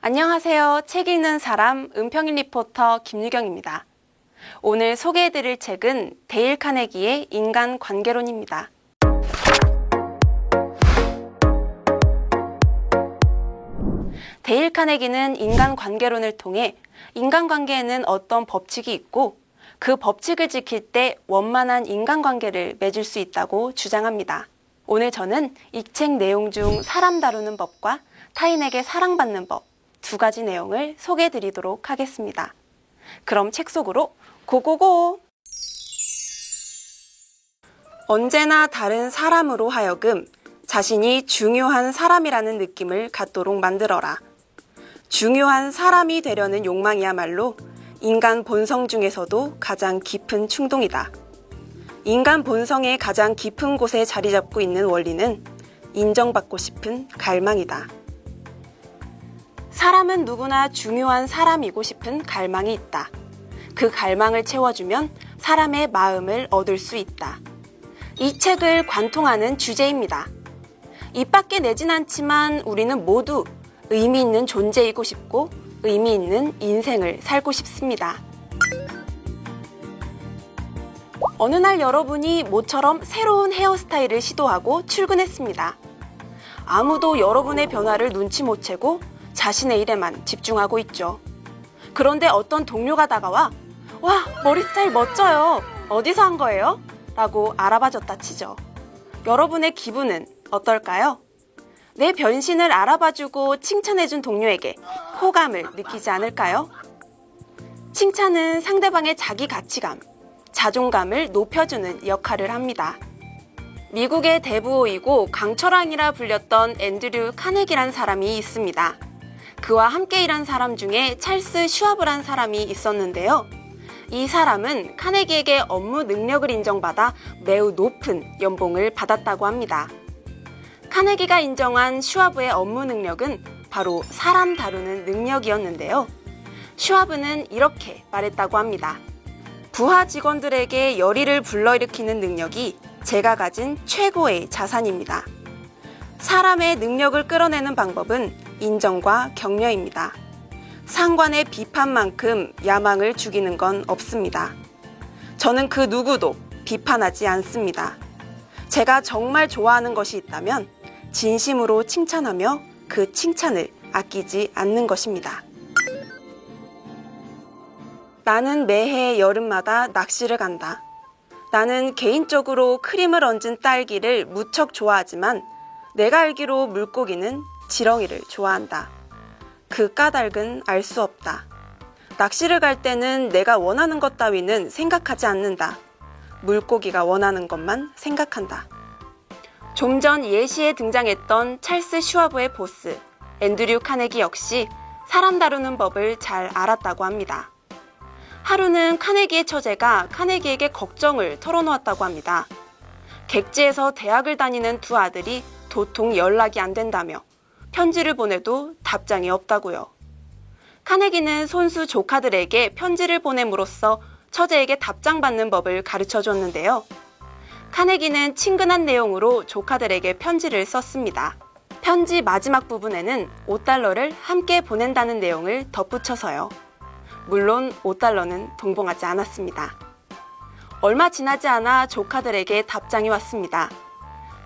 안녕하세요. 책 읽는 사람 은평일 리포터 김유경입니다. 오늘 소개해드릴 책은 데일 카네기의 인간관계론입니다. 데일 카네기는 인간관계론을 통해 인간관계에는 어떤 법칙이 있고 그 법칙을 지킬 때 원만한 인간관계를 맺을 수 있다고 주장합니다. 오늘 저는 이 책 내용 중 사람 다루는 법과 타인에게 사랑받는 법 두 가지 내용을 소개해드리도록 하겠습니다. 그럼 책 속으로 고고고! 언제나 다른 사람으로 하여금 자신이 중요한 사람이라는 느낌을 갖도록 만들어라. 중요한 사람이 되려는 욕망이야말로 인간 본성 중에서도 가장 깊은 충동이다. 인간 본성의 가장 깊은 곳에 자리 잡고 있는 원리는 인정받고 싶은 갈망이다. 사람은 누구나 중요한 사람이고 싶은 갈망이 있다. 그 갈망을 채워주면 사람의 마음을 얻을 수 있다. 이 책을 관통하는 주제입니다. 입 밖에 내진 않지만 우리는 모두 의미 있는 존재이고 싶고 의미 있는 인생을 살고 싶습니다. 어느 날 여러분이 모처럼 새로운 헤어스타일을 시도하고 출근했습니다. 아무도 여러분의 변화를 눈치 못 채고 자신의 일에만 집중하고 있죠. 그런데 어떤 동료가 다가와 와, 머리 스타일 멋져요. 어디서 한 거예요? 라고 알아봐줬다 치죠. 여러분의 기분은 어떨까요? 내 변신을 알아봐주고 칭찬해준 동료에게 호감을 느끼지 않을까요? 칭찬은 상대방의 자기 가치감, 자존감을 높여주는 역할을 합니다. 미국의 대부호이고 강철왕이라 불렸던 앤드류 카네기란 사람이 있습니다. 그와 함께 일한 사람 중에 찰스 슈와브란 사람이 있었는데요. 이 사람은 카네기에게 업무 능력을 인정받아 매우 높은 연봉을 받았다고 합니다. 카네기가 인정한 슈와브의 업무 능력은 바로 사람 다루는 능력이었는데요. 슈와브는 이렇게 말했다고 합니다. 부하 직원들에게 열의를 불러일으키는 능력이 제가 가진 최고의 자산입니다. 사람의 능력을 끌어내는 방법은 인정과 격려입니다. 상관의 비판만큼 야망을 죽이는 건 없습니다. 저는 그 누구도 비판하지 않습니다. 제가 정말 좋아하는 것이 있다면 진심으로 칭찬하며 그 칭찬을 아끼지 않는 것입니다. 나는 매해 여름마다 낚시를 간다. 나는 개인적으로 크림을 얹은 딸기를 무척 좋아하지만 내가 알기로 물고기는 지렁이를 좋아한다. 그 까닭은 알 수 없다. 낚시를 갈 때는 내가 원하는 것 따위는 생각하지 않는다. 물고기가 원하는 것만 생각한다. 좀 전 예시에 등장했던 찰스 슈와브의 보스, 앤드류 카네기 역시 사람 다루는 법을 잘 알았다고 합니다. 하루는 카네기의 처제가 카네기에게 걱정을 털어놓았다고 합니다. 객지에서 대학을 다니는 두 아들이 도통 연락이 안 된다며 편지를 보내도 답장이 없다고요. 카네기는 손수 조카들에게 편지를 보냄으로써 처제에게 답장받는 법을 가르쳐줬는데요. 카네기는 친근한 내용으로 조카들에게 편지를 썼습니다. 편지 마지막 부분에는 $5를 함께 보낸다는 내용을 덧붙여서요. 물론 $5는 동봉하지 않았습니다. 얼마 지나지 않아 조카들에게 답장이 왔습니다.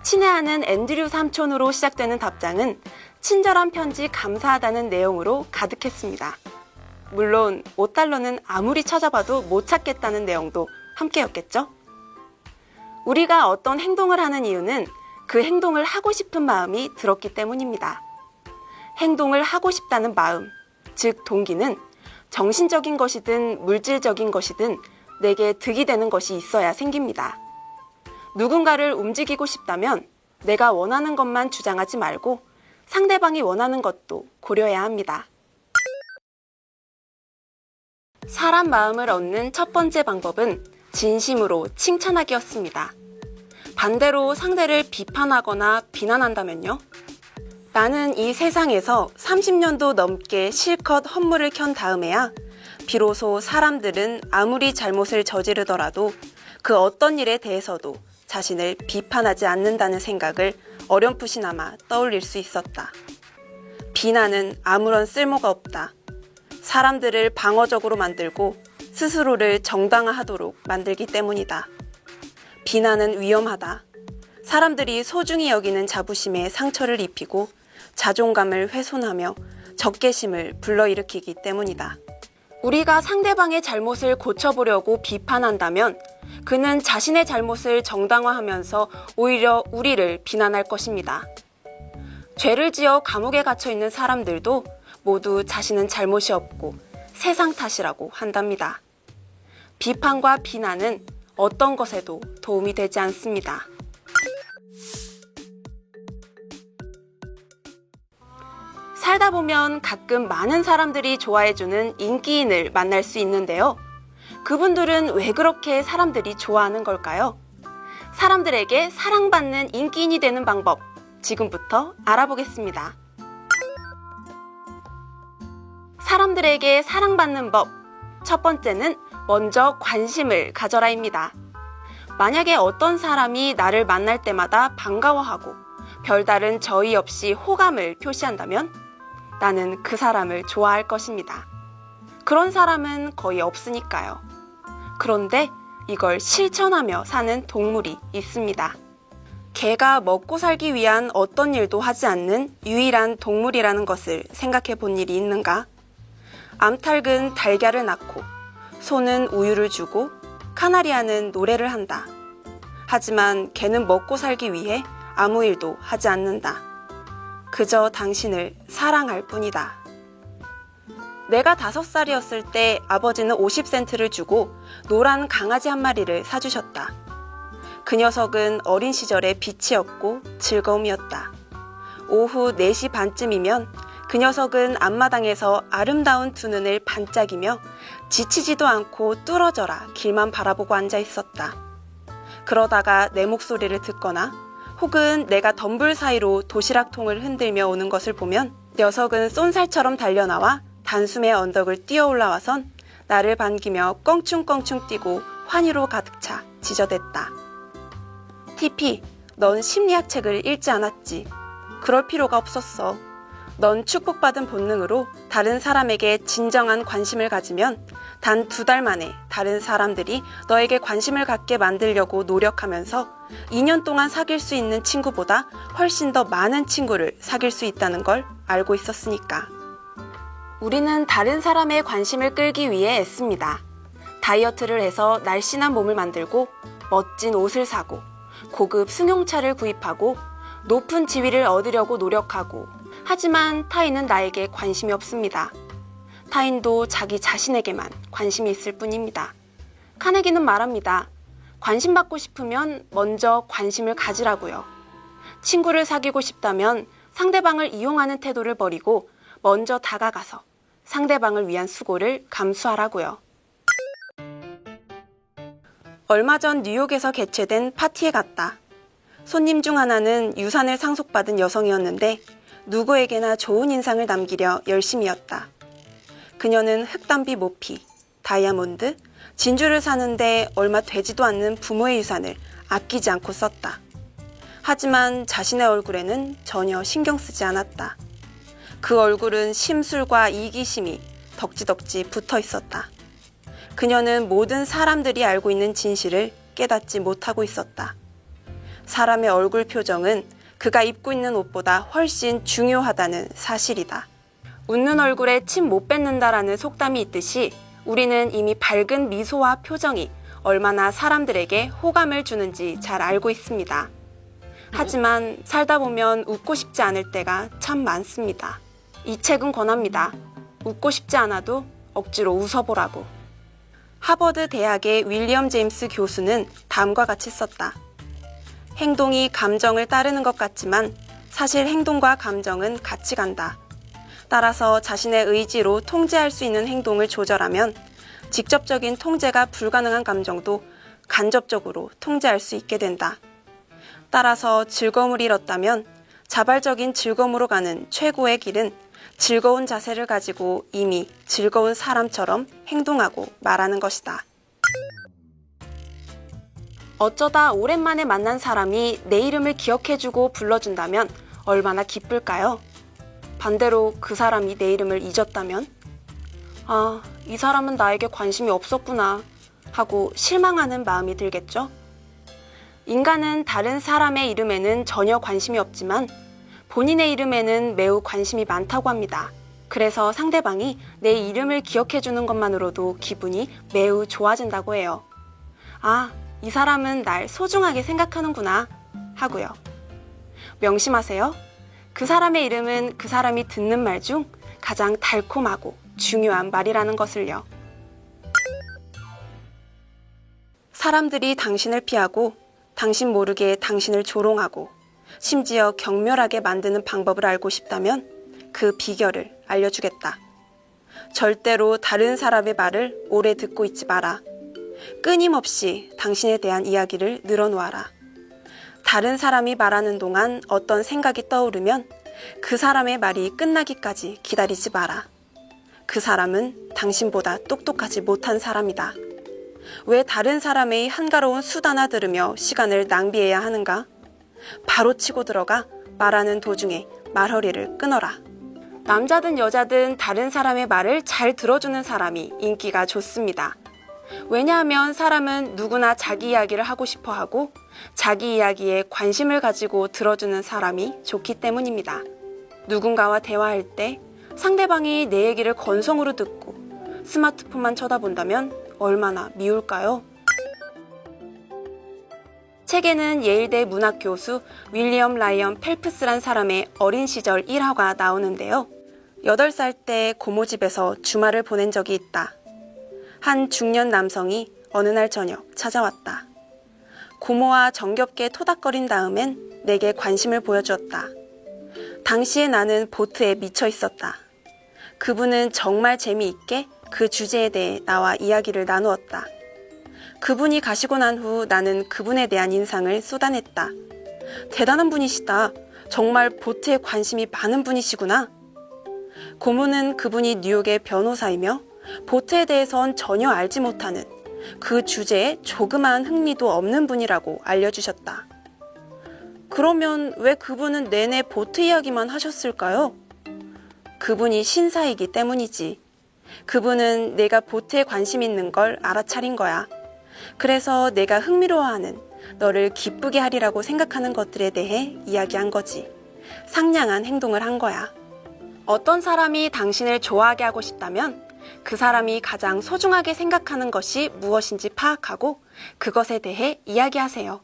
친애하는 앤드류 삼촌으로 시작되는 답장은 친절한 편지 감사하다는 내용으로 가득했습니다. 물론 $5는 아무리 찾아봐도 못 찾겠다는 내용도 함께였겠죠? 우리가 어떤 행동을 하는 이유는 그 행동을 하고 싶은 마음이 들었기 때문입니다. 행동을 하고 싶다는 마음, 즉 동기는 정신적인 것이든 물질적인 것이든 내게 득이 되는 것이 있어야 생깁니다. 누군가를 움직이고 싶다면 내가 원하는 것만 주장하지 말고 상대방이 원하는 것도 고려해야 합니다. 사람 마음을 얻는 첫 번째 방법은 진심으로 칭찬하기였습니다. 반대로 상대를 비판하거나 비난한다면요? 나는 이 세상에서 30년도 넘게 실컷 헛물을 켠 다음에야 비로소 사람들은 아무리 잘못을 저지르더라도 그 어떤 일에 대해서도 자신을 비판하지 않는다는 생각을 어렴풋이나마 떠올릴 수 있었다. 비난은 아무런 쓸모가 없다. 사람들을 방어적으로 만들고 스스로를 정당화하도록 만들기 때문이다. 비난은 위험하다. 사람들이 소중히 여기는 자부심에 상처를 입히고 자존감을 훼손하며 적개심을 불러일으키기 때문이다. 우리가 상대방의 잘못을 고쳐보려고 비판한다면 그는 자신의 잘못을 정당화하면서 오히려 우리를 비난할 것입니다. 죄를 지어 감옥에 갇혀 있는 사람들도 모두 자신은 잘못이 없고 세상 탓이라고 한답니다. 비판과 비난은 어떤 것에도 도움이 되지 않습니다. 살다 보면 가끔 많은 사람들이 좋아해주는 인기인을 만날 수 있는데요. 그분들은 왜 그렇게 사람들이 좋아하는 걸까요? 사람들에게 사랑받는 인기인이 되는 방법, 지금부터 알아보겠습니다. 사람들에게 사랑받는 법, 첫 번째는 먼저 관심을 가져라입니다. 만약에 어떤 사람이 나를 만날 때마다 반가워하고 별다른 저의 없이 호감을 표시한다면 나는 그 사람을 좋아할 것입니다. 그런 사람은 거의 없으니까요. 그런데 이걸 실천하며 사는 동물이 있습니다. 개가 먹고 살기 위한 어떤 일도 하지 않는 유일한 동물이라는 것을 생각해 본 일이 있는가? 암탉은 달걀을 낳고, 소는 우유를 주고, 카나리아는 노래를 한다. 하지만 개는 먹고 살기 위해 아무 일도 하지 않는다. 그저 당신을 사랑할 뿐이다. 내가 5살이었을 때 아버지는 50센트를 주고 노란 강아지 한 마리를 사주셨다. 그 녀석은 어린 시절의 빛이었고 즐거움이었다. 오후 4시 반쯤이면 그 녀석은 앞마당에서 아름다운 두 눈을 반짝이며 지치지도 않고 뚫어져라 길만 바라보고 앉아 있었다. 그러다가 내 목소리를 듣거나 혹은 내가 덤불 사이로 도시락통을 흔들며 오는 것을 보면 녀석은 쏜살처럼 달려나와 단숨에 언덕을 뛰어 올라와선 나를 반기며 껑충껑충 뛰고 환희로 가득 차 지저댔다. TP, 넌 심리학 책을 읽지 않았지. 그럴 필요가 없었어. 넌 축복받은 본능으로 다른 사람에게 진정한 관심을 가지면 단 2달 만에 다른 사람들이 너에게 관심을 갖게 만들려고 노력하면서 2년 동안 사귈 수 있는 친구보다 훨씬 더 많은 친구를 사귈 수 있다는 걸 알고 있었으니까. 우리는 다른 사람의 관심을 끌기 위해 애씁니다. 다이어트를 해서 날씬한 몸을 만들고 멋진 옷을 사고 고급 승용차를 구입하고 높은 지위를 얻으려고 노력하고 하지만 타인은 나에게 관심이 없습니다. 타인도 자기 자신에게만 관심이 있을 뿐입니다. 카네기는 말합니다. 관심받고 싶으면 먼저 관심을 가지라고요. 친구를 사귀고 싶다면 상대방을 이용하는 태도를 버리고 먼저 다가가서 상대방을 위한 수고를 감수하라고요. 얼마 전 뉴욕에서 개최된 파티에 갔다. 손님 중 하나는 유산을 상속받은 여성이었는데 누구에게나 좋은 인상을 남기려 열심이었다. 그녀는 흑담비 모피, 다이아몬드, 진주를 사는데 얼마 되지도 않는 부모의 유산을 아끼지 않고 썼다. 하지만 자신의 얼굴에는 전혀 신경 쓰지 않았다. 그 얼굴은 심술과 이기심이 덕지덕지 붙어 있었다. 그녀는 모든 사람들이 알고 있는 진실을 깨닫지 못하고 있었다. 사람의 얼굴 표정은 그가 입고 있는 옷보다 훨씬 중요하다는 사실이다. 웃는 얼굴에 침 못 뱉는다라는 속담이 있듯이 우리는 이미 밝은 미소와 표정이 얼마나 사람들에게 호감을 주는지 잘 알고 있습니다. 하지만 살다 보면 웃고 싶지 않을 때가 참 많습니다. 이 책은 권합니다. 웃고 싶지 않아도 억지로 웃어보라고. 하버드 대학의 윌리엄 제임스 교수는 다음과 같이 썼다. 행동이 감정을 따르는 것 같지만 사실 행동과 감정은 같이 간다. 따라서 자신의 의지로 통제할 수 있는 행동을 조절하면 직접적인 통제가 불가능한 감정도 간접적으로 통제할 수 있게 된다. 따라서 즐거움을 잃었다면 자발적인 즐거움으로 가는 최고의 길은 즐거운 자세를 가지고 이미 즐거운 사람처럼 행동하고 말하는 것이다. 어쩌다 오랜만에 만난 사람이 내 이름을 기억해주고 불러준다면 얼마나 기쁠까요? 반대로 그 사람이 내 이름을 잊었다면? 아, 이 사람은 나에게 관심이 없었구나 하고 실망하는 마음이 들겠죠? 인간은 다른 사람의 이름에는 전혀 관심이 없지만 본인의 이름에는 매우 관심이 많다고 합니다. 그래서 상대방이 내 이름을 기억해 주는 것만으로도 기분이 매우 좋아진다고 해요. 아, 이 사람은 날 소중하게 생각하는구나 하고요. 명심하세요. 그 사람의 이름은 그 사람이 듣는 말 중 가장 달콤하고 중요한 말이라는 것을요. 사람들이 당신을 피하고 당신 모르게 당신을 조롱하고 심지어 경멸하게 만드는 방법을 알고 싶다면 그 비결을 알려주겠다. 절대로 다른 사람의 말을 오래 듣고 있지 마라. 끊임없이 당신에 대한 이야기를 늘어놓아라. 다른 사람이 말하는 동안 어떤 생각이 떠오르면 그 사람의 말이 끝나기까지 기다리지 마라. 그 사람은 당신보다 똑똑하지 못한 사람이다. 왜 다른 사람의 한가로운 수다나 들으며 시간을 낭비해야 하는가? 바로 치고 들어가 말하는 도중에 말허리를 끊어라. 남자든 여자든 다른 사람의 말을 잘 들어주는 사람이 인기가 좋습니다. 왜냐하면 사람은 누구나 자기 이야기를 하고 싶어 하고 자기 이야기에 관심을 가지고 들어주는 사람이 좋기 때문입니다. 누군가와 대화할 때 상대방이 내 얘기를 건성으로 듣고 스마트폰만 쳐다본다면 얼마나 미울까요? 책에는 예일대 문학 교수 윌리엄 라이언 펠프스란 사람의 어린 시절 일화가 나오는데요. 8살 때 고모집에서 주말을 보낸 적이 있다. 한 중년 남성이 어느 날 저녁 찾아왔다. 고모와 정겹게 토닥거린 다음엔 내게 관심을 보여주었다. 당시에 나는 보트에 미쳐 있었다. 그분은 정말 재미있게 그 주제에 대해 나와 이야기를 나누었다. 그분이 가시고 난 후 나는 그분에 대한 인상을 쏟아냈다. 대단한 분이시다. 정말 보트에 관심이 많은 분이시구나. 고모는 그분이 뉴욕의 변호사이며 보트에 대해선 전혀 알지 못하는 그 주제에 조그마한 흥미도 없는 분이라고 알려주셨다. 그러면 왜 그분은 내내 보트 이야기만 하셨을까요? 그분이 신사이기 때문이지. 그분은 내가 보트에 관심 있는 걸 알아차린 거야. 그래서 내가 흥미로워하는 너를 기쁘게 하리라고 생각하는 것들에 대해 이야기한 거지. 상냥한 행동을 한 거야. 어떤 사람이 당신을 좋아하게 하고 싶다면 그 사람이 가장 소중하게 생각하는 것이 무엇인지 파악하고 그것에 대해 이야기하세요.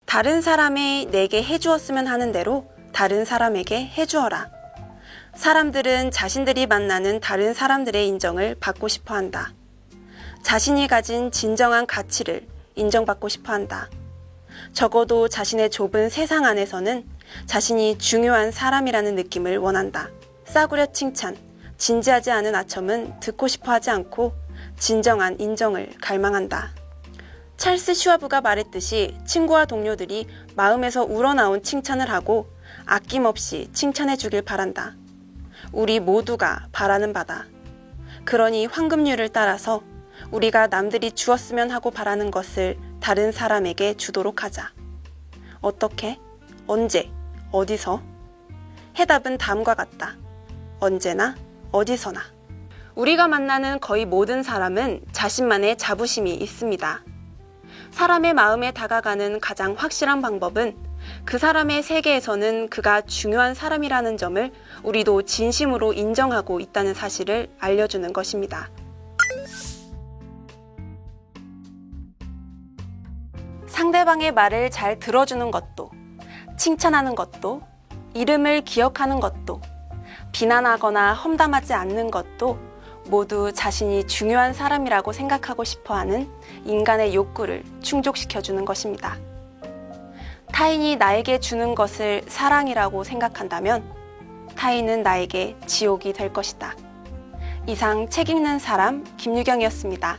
다른 사람이 내게 해주었으면 하는 대로 다른 사람에게 해주어라. 사람들은 자신들이 만나는 다른 사람들의 인정을 받고 싶어 한다. 자신이 가진 진정한 가치를 인정받고 싶어 한다. 적어도 자신의 좁은 세상 안에서는 자신이 중요한 사람이라는 느낌을 원한다. 싸구려 칭찬, 진지하지 않은 아첨은 듣고 싶어 하지 않고 진정한 인정을 갈망한다. 찰스 슈와브가 말했듯이 친구와 동료들이 마음에서 우러나온 칭찬을 하고 아낌없이 칭찬해 주길 바란다. 우리 모두가 바라는 바다. 그러니 황금률을 따라서 우리가 남들이 주었으면 하고 바라는 것을 다른 사람에게 주도록 하자. 어떻게? 언제? 어디서? 해답은 다음과 같다. 언제나 어디서나. 우리가 만나는 거의 모든 사람은 자신만의 자부심이 있습니다. 사람의 마음에 다가가는 가장 확실한 방법은 그 사람의 세계에서는 그가 중요한 사람이라는 점을 우리도 진심으로 인정하고 있다는 사실을 알려주는 것입니다. 상대방의 말을 잘 들어주는 것도, 칭찬하는 것도, 이름을 기억하는 것도, 비난하거나 험담하지 않는 것도 모두 자신이 중요한 사람이라고 생각하고 싶어하는 인간의 욕구를 충족시켜주는 것입니다. 타인이 나에게 주는 것을 사랑이라고 생각한다면 타인은 나에게 지옥이 될 것이다. 이상 책 읽는 사람 김유경이었습니다.